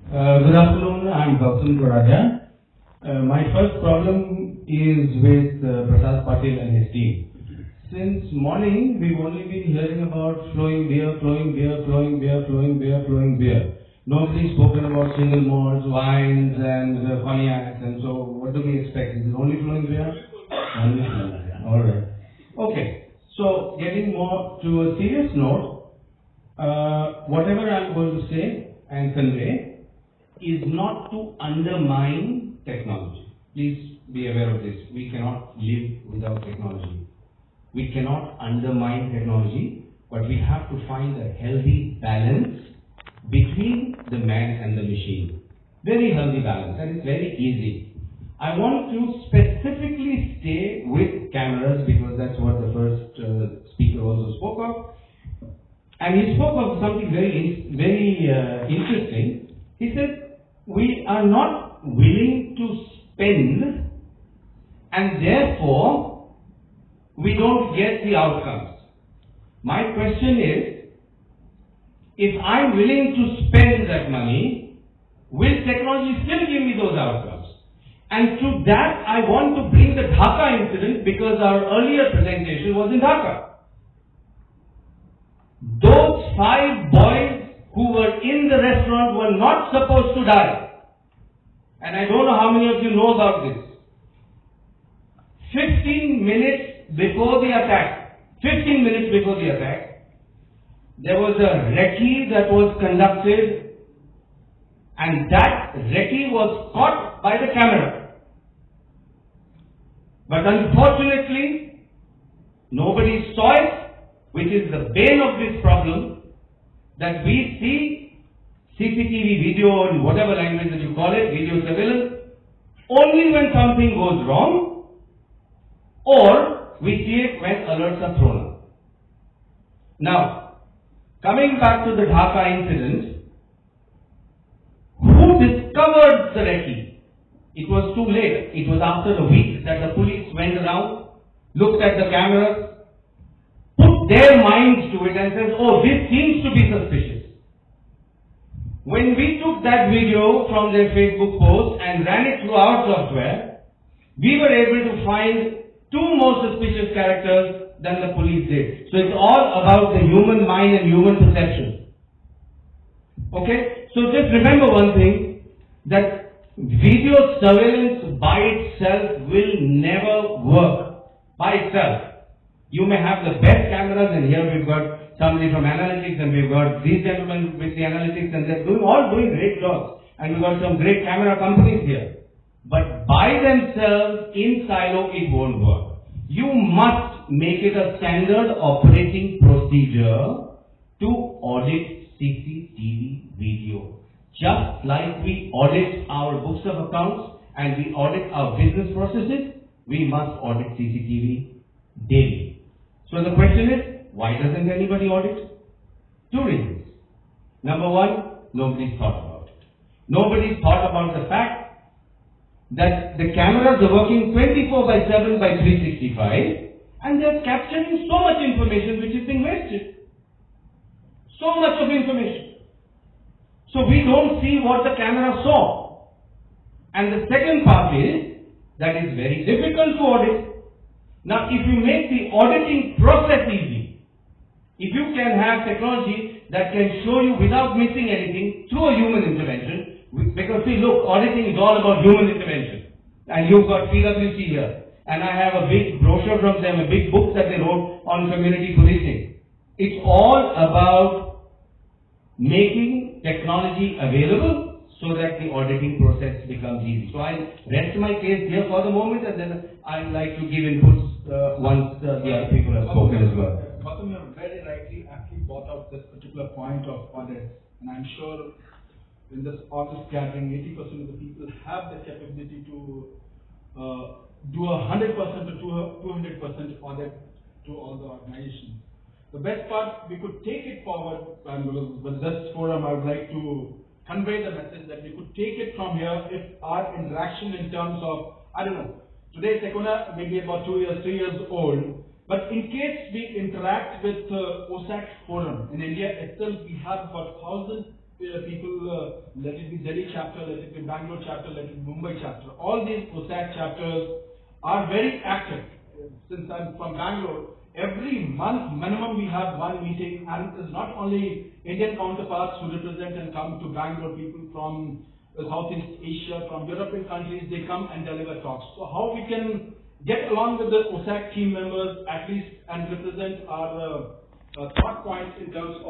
Good afternoon, I'm Gautam Goradia. My first problem is with Prasad Patil and his team. Since morning, we've only been hearing about flowing beer, flowing beer, flowing beer, flowing beer, flowing beer. Nobody's spoken about single malts, wines, and cognacs, and so what do we expect? Is it only flowing beer? Only flowing beer. Alright. Okay, so getting more to a serious note, whatever I'm going to say and convey is not to undermine technology. Please be aware of this. We cannot live without technology. We cannot undermine technology, but we have to find a healthy balance between the man and the machine. Very healthy balance, and it's very easy. I want to specifically stay with cameras because that's what the first speaker also spoke of. And he spoke of something very interesting. He said, we are not willing to spend, and therefore we don't get the outcomes. My question is, if I'm willing to spend that money, will technology still give me those outcomes? And to that I want to bring the Dhaka incident because our earlier presentation was in Dhaka. Those 5 boys who were in the restaurant were not supposed to die. And I don't know how many of you know about this. 15 minutes before the attack, there was a recce that was conducted, and that recce was caught by the camera. But unfortunately, nobody saw it, which is the bane of this problem, that we see CCTV video in whatever language that you call it, video surveillance, only when something goes wrong, or we see it when alerts are thrown up. Now, coming back to the Dhaka incident, who discovered the recce? It was too late. It was after a week that the police went around, looked at the cameras, put their minds to it and said, oh, this seems to be suspicious. When we took that video from their Facebook post and ran it through our software, we were able to find 2 more suspicious characters than the police did. So it's all about the human mind and human perception. Okay? So just remember one thing, that video surveillance by itself will never work. By itself. You may have the best cameras, and here we've got somebody from analytics, and we've got these gentlemen with the analytics, and they're all doing great jobs. And we've got some great camera companies here. But by themselves, in silo, it won't work. You must make it a standard operating procedure to audit CCTV video. Just like we audit our books of accounts and we audit our business processes, we must audit CCTV daily. So the question is, why doesn't anybody audit? 2 reasons. Number 1, nobody's thought about it. Nobody's thought about the fact that the cameras are working 24/7 by 365 and they're capturing so much information which is being wasted. So much of information. So we don't see what the camera saw. And the second part is that it's very difficult to audit. Now, if you make the auditing process easy, if you can have technology that can show you without missing anything through a human intervention, because see, look, auditing is all about human intervention. And you've got PwC here. And I have a big brochure from them, a big book that they wrote on community policing. It's all about making technology available so that the auditing process becomes easy. So I'll rest my case here for the moment, and then I'd like to give inputs once the other people have spoken as well. Gautam, you have very rightly actually brought out this particular point of audit, and I'm sure in this audit gathering, 80% of the people have the capability to do 100% or 200% audit to all the organizations. The best part, we could take it forward, and with this forum, I would like to convey the message that we could take it from here if our interaction in terms of, I don't know, today Secona may be about 2 years, 3 years old, but in case we interact with OSAC forum in India itself, we have about 1,000 people, let it be Delhi chapter, let it be Bangalore chapter, let it be Mumbai chapter. All these OSAC chapters are very active. Since I'm from Bangalore, every month minimum we have one meeting, and it's not only Indian counterparts who represent and come to Bangalore, people from Southeast Asia, from European countries, they come and deliver talks. So how we can get along with the OSAC team members at least and represent our thought points in terms of